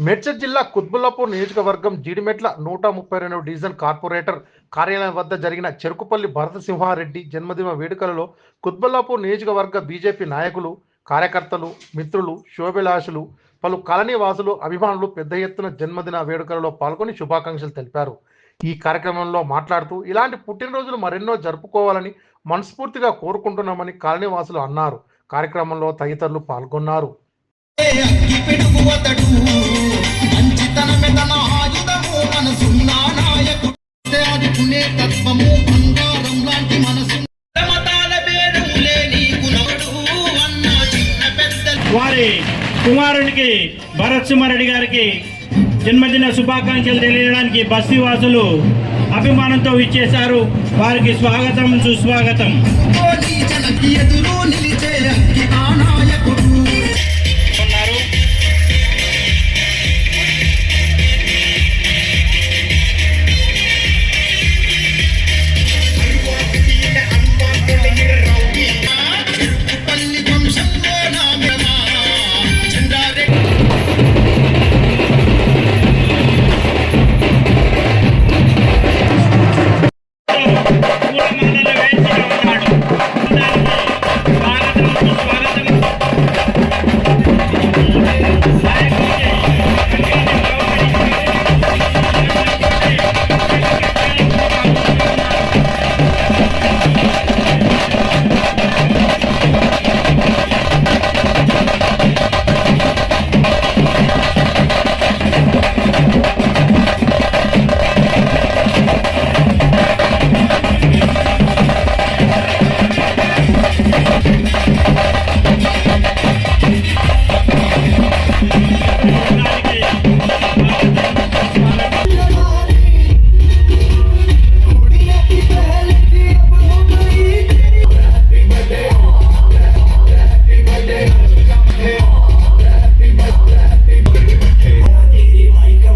మేడ్చల్ జిల్లా కుత్బుల్లాపూర్ నియోజకవర్గం Jeedimetla 132 division corporator కార్యాలయం వద్ద జరిగిన చెరుకుపల్లి భరత సింహారెడ్డి జన్మదిన వేడుకలలో కుత్బుల్లాపూర్ నియోజకవర్గ బీజేపీ నాయకులు, కార్యకర్తలు, మిత్రులు, శుభాభిలాషులు, పలు కాలనీ వాసులు, అభిమానులు పెద్ద ఎత్తున జన్మదిన వేడుకలలో పాల్గొని శుభాకాంక్షలు తెలిపారు. ఈ కార్యక్రమంలో మాట్లాడుతూ ఇలాంటి పుట్టినరోజులు మరెన్నో జరుపుకోవాలని మనస్ఫూర్తిగా కోరుకుంటున్నామని కాలనీ వాసులు అన్నారు. కార్యక్రమంలో తదితరులు పాల్గొన్నారు. వారి కుమారునికి భరత్ సింహారెడ్డి గారికి జన్మదిన శుభాకాంక్షలు తెలియడానికి బస్తీవాసులు అభిమానంతో ఇచ్చేశారు. వారికి స్వాగతం, సుస్వాగతం.